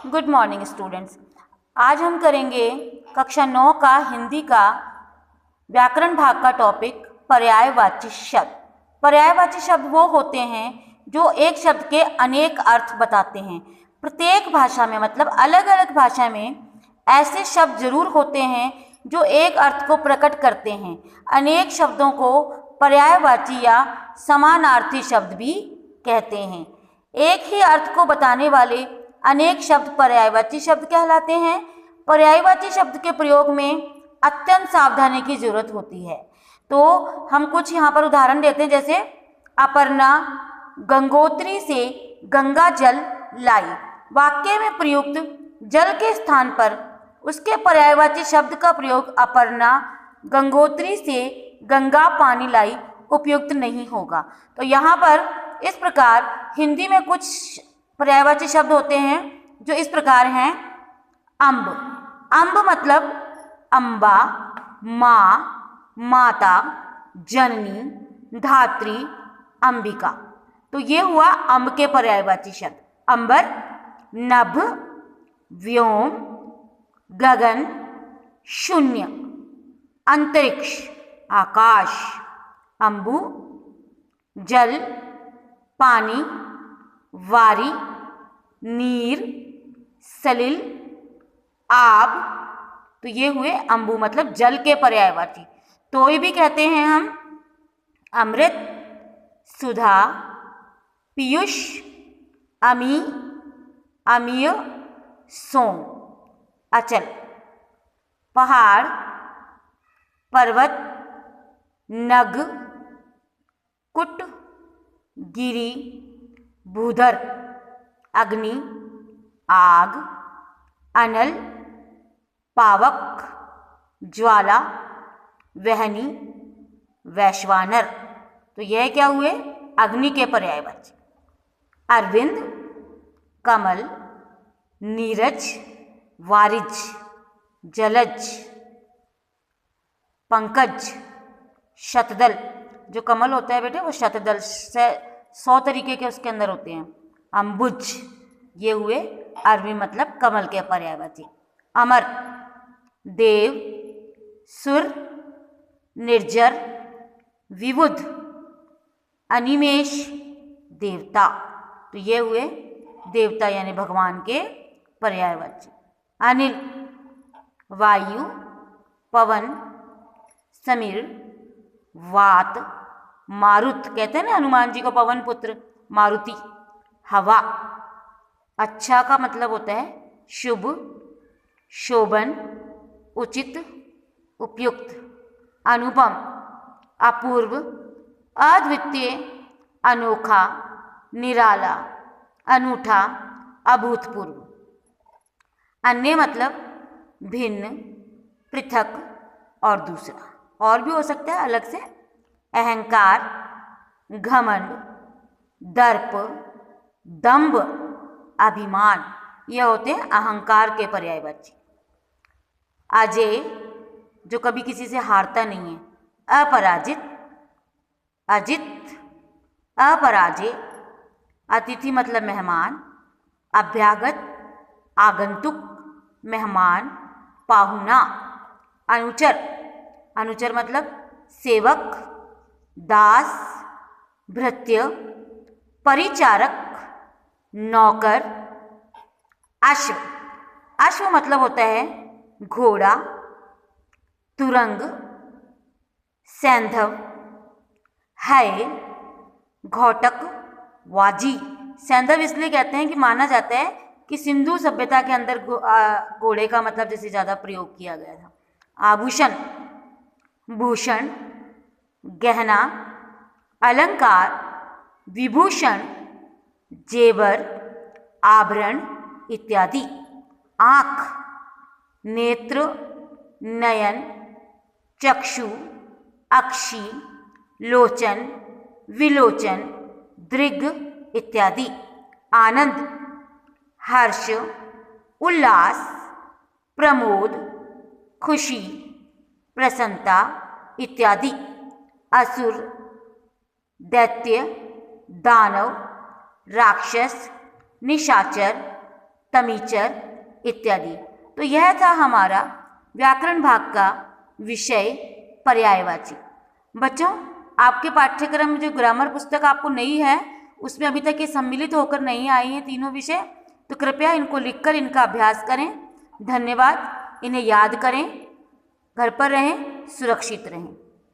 Good morning students. आज हम करेंगे कक्षा 9 का हिंदी का व्याकरण भाग का टॉपिक पर्यायवाची शब्द। पर्यायवाची शब्द वो होते हैं जो एक शब्द के अनेक अर्थ बताते हैं। प्रत्येक भाषा में मतलब अलग अलग भाषा में ऐसे शब्द जरूर होते हैं जो एक अर्थ को प्रकट करते हैं। अनेक शब्दों को पर्यायवाची या समानार्थी शब्द भी कहते हैं। एक ही अर्थ को बताने वाले अनेक शब्द पर्यायवाची शब्द कहलाते हैं। पर्यायवाची शब्द के प्रयोग में अत्यंत सावधानी की जरूरत होती है। तो हम कुछ यहाँ पर उदाहरण देते हैं, जैसे अपर्णा गंगोत्री से गंगा जल लाई। वाक्य में प्रयुक्त जल के स्थान पर उसके पर्यायवाची शब्द का प्रयोग अपर्णा गंगोत्री से गंगा पानी लाई उपयुक्त नहीं होगा। तो यहाँ पर इस प्रकार हिंदी में कुछ पर्यायवाची शब्द होते हैं जो इस प्रकार हैं। अम्ब, अम्ब मतलब अम्बा, माँ, माता, जननी, धात्री, अंबिका। तो ये हुआ अम्ब के पर्यायवाची शब्द। अंबर, नभ, व्योम, गगन, शून्य, अंतरिक्ष, आकाश। अंबु, जल, पानी, वारी, नीर, सलिल, आब। तो ये हुए अंबु मतलब जल के पर्यायवाची। तोय भी कहते हैं हम अमृत, सुधा, पीयूष, अमी, अमीय, सोम। अचल, पहाड़, पर्वत, नग, कुट, गिरी, भूधर, अग्नि, आग, अनल, पावक, ज्वाला, वहनी, वैश्वानर। तो यह क्या हुए? अग्नि के पर्यायवाची। अरविंद, कमल, नीरज, वारिज, जलज, पंकज, शतदल। जो कमल होता है बेटे वो शतदल से 100 तरीके के उसके अंदर होते हैं। अंबुज, ये हुए अरवी मतलब कमल के पर्यायवाची। अमर, देव, सुर, निर्जर, विबुध, अनिमेष, देवता। तो ये हुए देवता यानी भगवान के पर्यायवाची। अनिल, वायु, पवन, समीर, वात, मारुत। कहते हैं ना हनुमान जी को पवन पुत्र मारुति। हवा, अच्छा का मतलब होता है शुभ, शोभन, उचित, उपयुक्त। अनुपम, अपूर्व, अद्वितीय, अनोखा, निराला, अनूठा, अभूतपूर्व। अन्य मतलब भिन्न, पृथक और दूसरा। और भी हो सकता है अलग से। अहंकार, घमंड, दर्प, दंभ, अभिमान। ये होते हैं अहंकार के पर्यायवाची। अजेय, जो कभी किसी से हारता नहीं है। अपराजित, अजित, अपराजय। अतिथि मतलब मेहमान, अभ्यागत, आगंतुक, मेहमान, पाहुना। अनुचर, अनुचर मतलब सेवक, दास, भृत्य, परिचारक, नौकर। अश्व, अश्व मतलब होता है घोड़ा, तुरंग, सैंधव, है, घोटक, वाजी। सैंधव इसलिए कहते हैं कि माना जाता है कि सिंधु सभ्यता के अंदर घोड़े का मतलब जैसे ज़्यादा प्रयोग किया गया था। आभूषण, भूषण, गहना, अलंकार, विभूषण, जेवर, आभरण इत्यादि। आँख, नेत्र, नयन, चक्षु, अक्षि, लोचन, विलोचन, दृग इत्यादि। आनंद, हर्ष, उल्लास, प्रमोद, खुशी, प्रसन्नता इत्यादि। असुर, दैत्य, दानव, राक्षस, निशाचर, तमीचर इत्यादि। तो यह था हमारा व्याकरण भाग का विषय पर्यायवाची। बच्चों, आपके पाठ्यक्रम में जो ग्रामर पुस्तक आपको नई है उसमें अभी तक ये सम्मिलित होकर नहीं आई हैं तीनों विषय, तो कृपया इनको लिखकर इनका अभ्यास करें। धन्यवाद। इन्हें याद करें, घर पर रहें, सुरक्षित रहें।